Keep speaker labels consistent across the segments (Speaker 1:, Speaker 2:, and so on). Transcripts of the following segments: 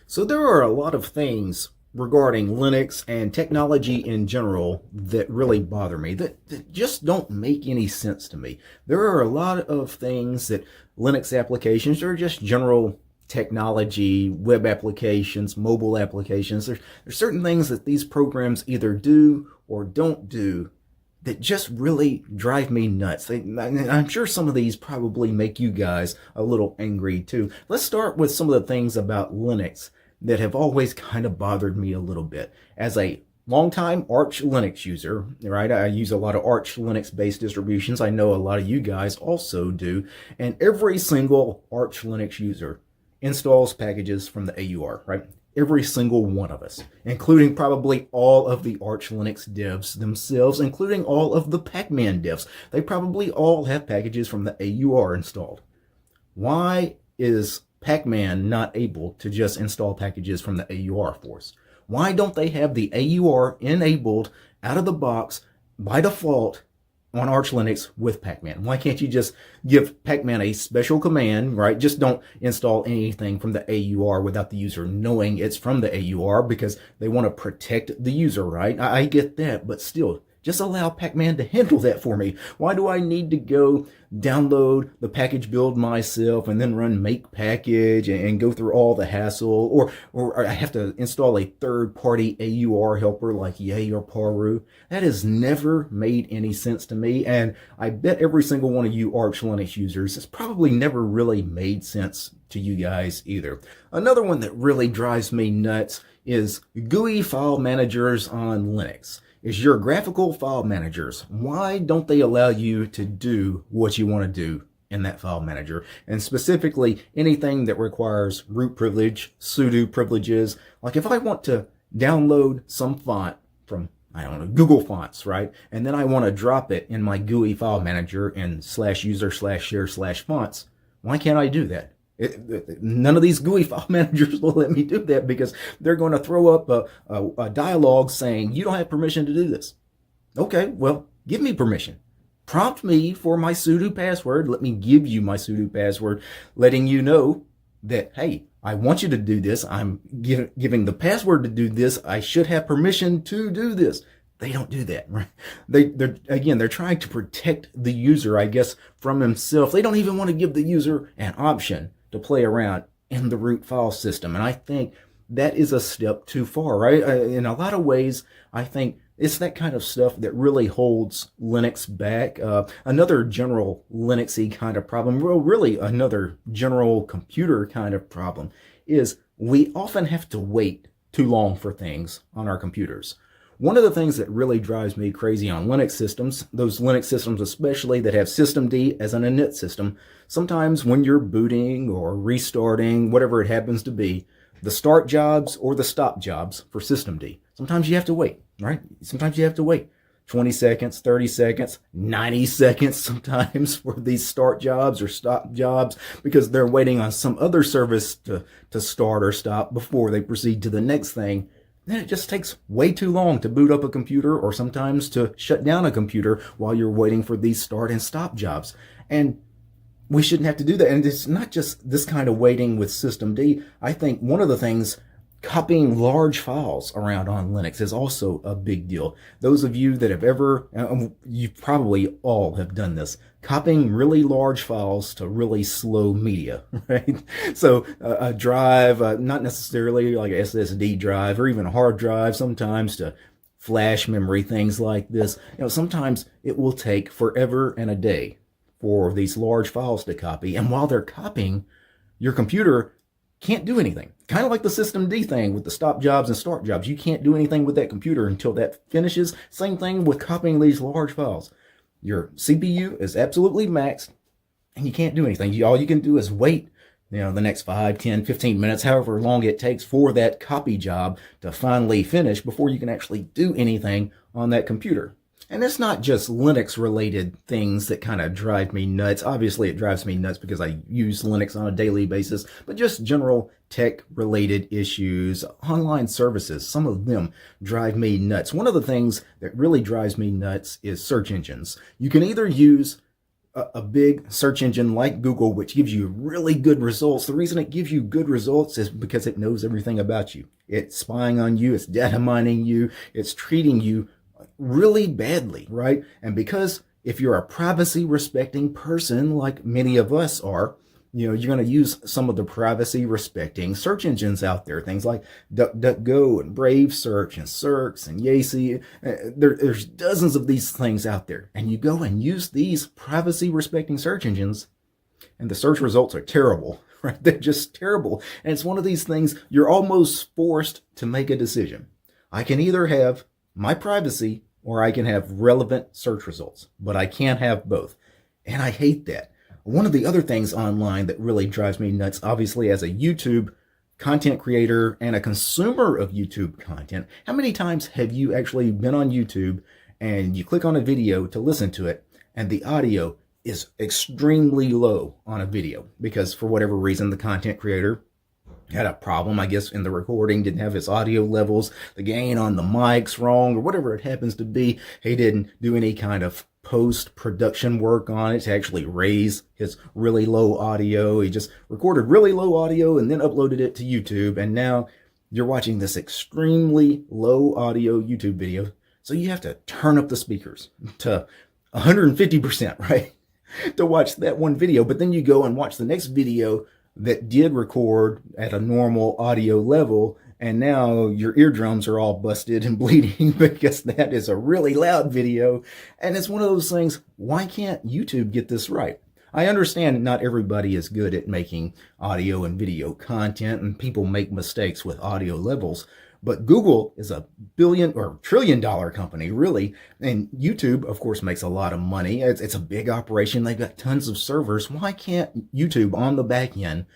Speaker 1: So there are a lot of things regarding Linux and technology in general that really bother me, that just don't make any sense to me. There are a lot of things that Linux applications or just general technology, web applications, mobile applications, there's certain things that these programs either do or don't do that just really drive me nuts. I'm sure some of these probably make you guys a little angry too. Let's start with some of the things about Linux that have always kind of bothered me a little bit. As a longtime Arch Linux user, right? I use a lot of Arch Linux based distributions. I know a lot of you guys also do. And every single Arch Linux user installs packages from the AUR, right? Every single one of us, including probably all of the Arch Linux devs themselves, including all of the Pac-Man devs. They probably all have packages from the AUR installed. Why is Pac-Man not able to just install packages from the AUR for us? Why don't they have the AUR enabled out of the box by default on Arch Linux with Pac-Man? Why can't you just give Pac-Man a special command, right? Just don't install anything from the AUR without the user knowing it's from the AUR because they want to protect the user, right? I get that, but still, just allow Pac-Man to handle that for me. Why do I need to go download the package build myself and then run make package and go through all the hassle? Or I have to install a third-party AUR helper like Yay or Paru? That has never made any sense to me, and I bet every single one of you Arch Linux users has probably never really made sense to you guys either. Another one that really drives me nuts is GUI file managers on Linux. Is your graphical file managers. Why don't they allow you to do what you want to do in that file manager? And specifically, anything that requires root privilege, sudo privileges. Like if I want to download some font from, I don't know, Google Fonts, right? And then I want to drop it in my GUI file manager in /user/share/fonts. Why can't I do that? None of these GUI file managers will let me do that because they're going to throw up a dialogue saying, you don't have permission to do this. Okay, well, give me permission. Prompt me for my sudo password. Let me give you my sudo password, letting you know that, hey, I want you to do this. I'm giving the password to do this. I should have permission to do this. They don't do that, right? They're trying to protect the user, I guess, from himself. They don't even want to give the user an option to play around in the root file system. And I think that is a step too far, right? In a lot of ways, I think it's that kind of stuff that really holds Linux back. Another general Linuxy kind of problem, well, really another general computer kind of problem, is we often have to wait too long for things on our computers. One of the things that really drives me crazy on Linux systems, those Linux systems especially that have systemd as an init system, sometimes when you're booting or restarting, whatever it happens to be, the start jobs or the stop jobs for systemd, sometimes you have to wait, right? Sometimes you have to wait 20 seconds, 30 seconds, 90 seconds sometimes for these start jobs or stop jobs because they're waiting on some other service to start or stop before they proceed to the next thing. Then it just takes way too long to boot up a computer or sometimes to shut down a computer while you're waiting for these start and stop jobs. And we shouldn't have to do that. And it's not just this kind of waiting with systemd. I think one of the things, copying large files around on Linux is also a big deal. Those of you that have ever, you probably all have done this, copying really large files to really slow media, right? So a drive, not necessarily like a SSD drive or even a hard drive, sometimes to flash memory, things like this. Sometimes it will take forever and a day for these large files to copy. And while they're copying, your computer can't do anything. Kind of like the systemd thing with the stop jobs and start jobs. You can't do anything with that computer until that finishes. Same thing with copying these large files. Your CPU is absolutely maxed and you can't do anything. All you can do is wait, the next 5, 10, 15 minutes, however long it takes for that copy job to finally finish before you can actually do anything on that computer. And it's not just Linux related things that kind of drive me nuts. Obviously it drives me nuts because I use Linux on a daily basis, but just general tech related issues, online services, some of them drive me nuts. One of the things that really drives me nuts is search engines. You can either use a big search engine like Google, which gives you really good results, the reason it gives you good results is because it knows everything about you. It's spying on you, it's data mining you, it's treating you really badly, right? And because if you're a privacy respecting person like many of us are, you're going to use some of the privacy respecting search engines out there, things like DuckDuckGo and Brave Search and Cirx and Yahoo. There's dozens of these things out there, and you go and use these privacy respecting search engines, and the search results are terrible, right? They're just terrible. And it's one of these things you're almost forced to make a decision. I can either have my privacy or I can have relevant search results, but I can't have both. And I hate that. One of the other things online that really drives me nuts, obviously as a YouTube content creator and a consumer of YouTube content, how many times have you actually been on YouTube and you click on a video to listen to it and the audio is extremely low on a video because for whatever reason the content creator had a problem, I guess, in the recording, didn't have his audio levels, the gain on the mic's wrong, or whatever it happens to be. He didn't do any kind of post-production work on it to actually raise his really low audio. He just recorded really low audio and then uploaded it to YouTube. And now you're watching this extremely low audio YouTube video. So you have to turn up the speakers to 150%, right? To watch that one video. But then you go and watch the next video that did record at a normal audio level, and now your eardrums are all busted and bleeding because that is a really loud video. And it's one of those things, why can't YouTube get this right? I understand not everybody is good at making audio and video content, and people make mistakes with audio levels. But Google is a billion or trillion dollar company, really. And YouTube, of course, makes a lot of money. It's a big operation. They've got tons of servers. Why can't YouTube on the back end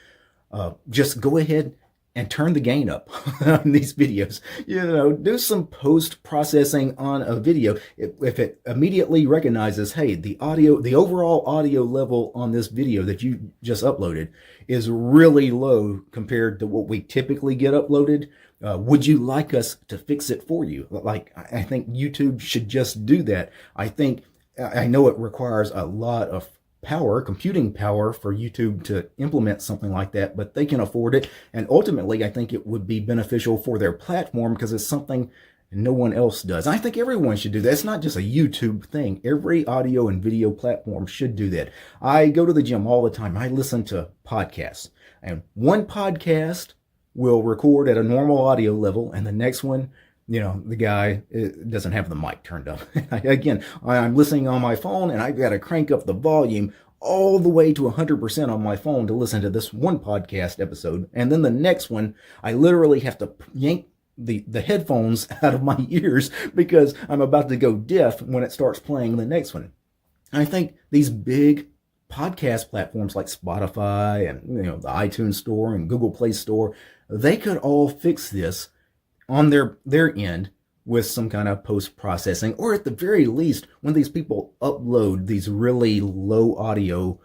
Speaker 1: just go ahead and turn the gain up on these videos? Do some post-processing on a video. If it immediately recognizes, hey, the overall audio level on this video that you just uploaded is really low compared to what we typically get uploaded, would you like us to fix it for you? Like, I think YouTube should just do that. I know it requires a lot of computing power for YouTube to implement something like that, but they can afford it. And ultimately, I think it would be beneficial for their platform because it's something no one else does. I think everyone should do that. It's not just a YouTube thing. Every audio and video platform should do that. I go to the gym all the time. I listen to podcasts, and one podcast will record at a normal audio level, and the next one, the guy doesn't have the mic turned up. Again, I'm listening on my phone, and I've got to crank up the volume all the way to 100% on my phone to listen to this one podcast episode. And then the next one, I literally have to yank the headphones out of my ears because I'm about to go deaf when it starts playing the next one. I think these big podcast platforms like Spotify and the iTunes Store and Google Play Store, they could all fix this on their end with some kind of post-processing, or at the very least, when these people upload these really low audio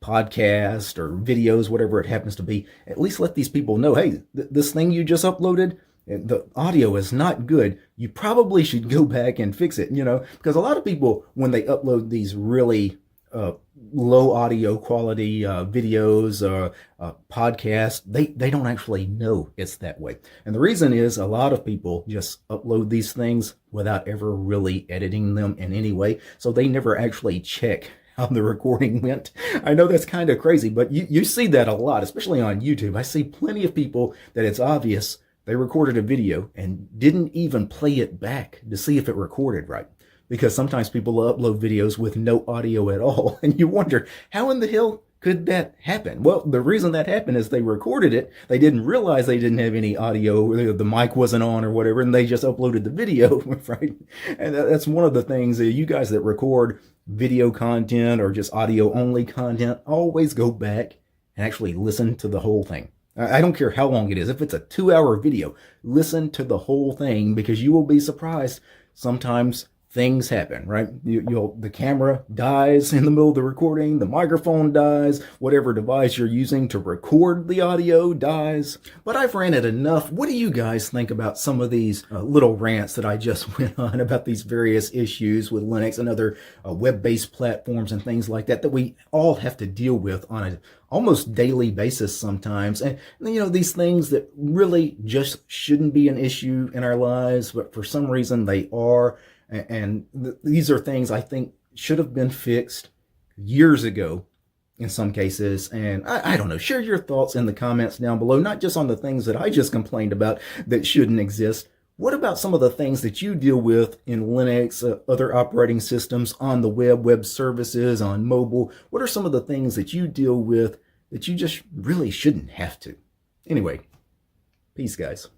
Speaker 1: podcasts or videos, whatever it happens to be, at least let these people know, hey, this thing you just uploaded, the audio is not good. You probably should go back and fix it, because a lot of people, when they upload these really low audio quality videos or podcasts, they don't actually know it's that way. And the reason is a lot of people just upload these things without ever really editing them in any way. So they never actually check how the recording went. I know that's kind of crazy, but you see that a lot, especially on YouTube. I see plenty of people that it's obvious they recorded a video and didn't even play it back to see if it recorded right. Because sometimes people upload videos with no audio at all. And you wonder, how in the hell could that happen? Well, the reason that happened is they recorded it. They didn't realize they didn't have any audio, the mic wasn't on or whatever, and they just uploaded the video, right? And that's one of the things that you guys that record video content or just audio only content, always go back and actually listen to the whole thing. I don't care how long it is. If it's a 2-hour video, listen to the whole thing because you will be surprised. Sometimes things happen, right? The camera dies in the middle of the recording, the microphone dies, whatever device you're using to record the audio dies. But I've ranted enough. What do you guys think about some of these little rants that I just went on about these various issues with Linux and other web-based platforms and things like that we all have to deal with on a almost daily basis sometimes? And these things that really just shouldn't be an issue in our lives, but for some reason they are. And these are things I think should have been fixed years ago in some cases. And I don't know, share your thoughts in the comments down below, not just on the things that I just complained about that shouldn't exist. What about some of the things that you deal with in Linux, other operating systems, on the web services, on mobile? What are some of the things that you deal with that you just really shouldn't have to? Anyway, peace, guys.